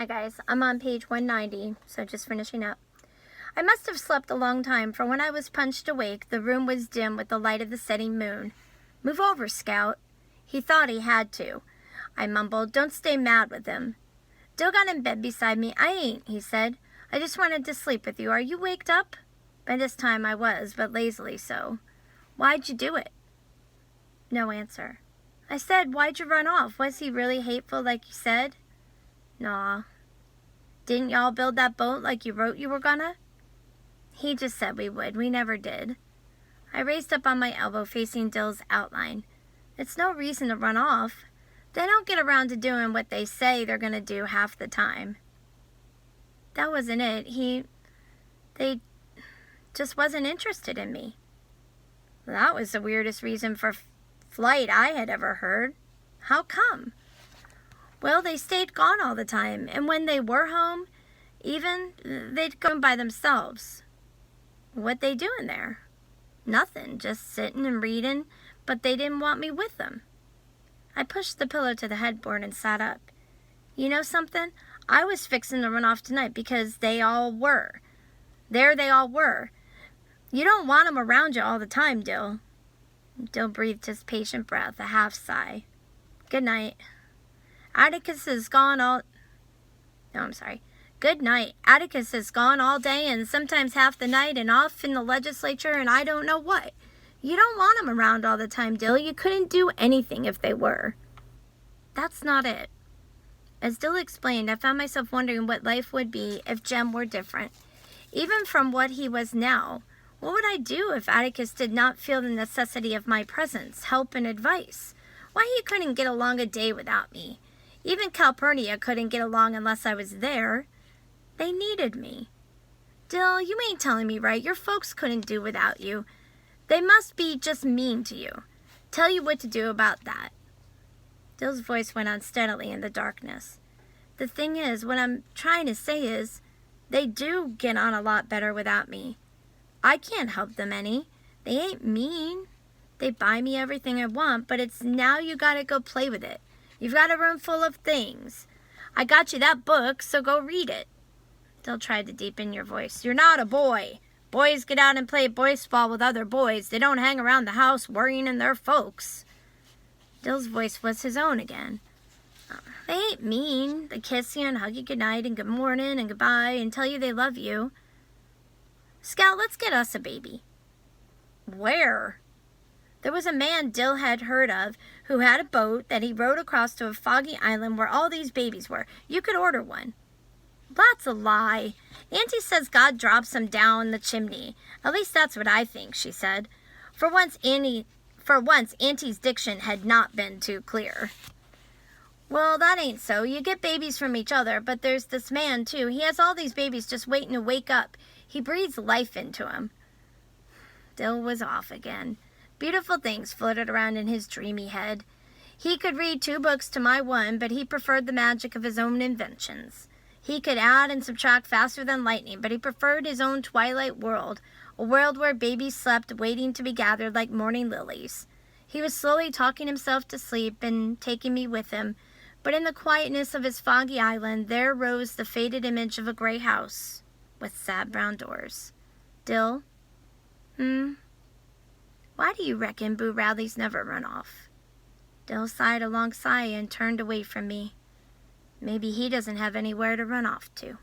Hi guys, I'm on page 190, so just finishing up. I must have slept a long time, for when I was punched awake, the room was dim with the light of the setting moon. Move over, Scout. He thought he had to. I mumbled, don't stay mad with him. Dill got in bed beside me. I ain't, he said. I just wanted to sleep with you. Are you waked up? By this time I was, but lazily so. Why'd you do it? No answer. I said, why'd you run off? Was he really hateful like you said? Nah. Didn't y'all build that boat like you wrote you were gonna? He just said we would. We never did. I raised up on my elbow facing Dill's outline. It's no reason to run off. They don't get around to doing what they say they're gonna do half the time. That wasn't it. They just wasn't interested in me. That was the weirdest reason for flight I had ever heard. How come? Well, they stayed gone all the time, and when they were home, they'd go by themselves. What they doing there? Nothing, just sitting and reading, but they didn't want me with them. I pushed the pillow to the headboard and sat up. You know something? I was fixing to run off tonight because they all were. There they all were. You don't want 'em around you all the time, Dill. Dill breathed his patient breath, a half sigh. Good night. Atticus is gone all... No, I'm sorry. Good night. Atticus is gone all day and sometimes half the night and off in the legislature and I don't know what. You don't want 'em around all the time, Dill. You couldn't do anything if they were. That's not it. As Dill explained, I found myself wondering what life would be if Jem were different. Even from what he was now, what would I do if Atticus did not feel the necessity of my presence, help, and advice? Why, he couldn't get along a day without me. Even Calpurnia couldn't get along unless I was there. They needed me. Dill, you ain't telling me right. Your folks couldn't do without you. They must be just mean to you. Tell you what to do about that. Dill's voice went on steadily in the darkness. The thing is, what I'm trying to say is, they do get on a lot better without me. I can't help them any. They ain't mean. They buy me everything I want, but it's now you gotta go play with it. You've got a room full of things. I got you that book, so go read it. Dill tried to deepen your voice. You're not a boy. Boys get out and play baseball with other boys. They don't hang around the house worrying their folks. Dill's voice was his own again. They ain't mean. They kiss you and hug you goodnight and good morning and goodbye and tell you they love you. Scout, let's get us a baby. Where? There was a man Dill had heard of who had a boat that he rowed across to a foggy island where all these babies were. You could order one. That's a lie. Auntie says God drops them down the chimney. At least that's what I think, she said. For once, Auntie's diction had not been too clear. Well, that ain't so. You get babies from each other, but there's this man, too. He has all these babies just waiting to wake up. He breathes life into them. Dill was off again. Beautiful things floated around in his dreamy head. He could read 2 books to my 1, but he preferred the magic of his own inventions. He could add and subtract faster than lightning, but he preferred his own twilight world, a world where babies slept waiting to be gathered like morning lilies. He was slowly talking himself to sleep and taking me with him, but in the quietness of his foggy island, there rose the faded image of a gray house with sad brown doors. Dill? Why do you reckon Boo Radley's never run off? Dill sighed a long sigh and turned away from me. Maybe he doesn't have anywhere to run off to.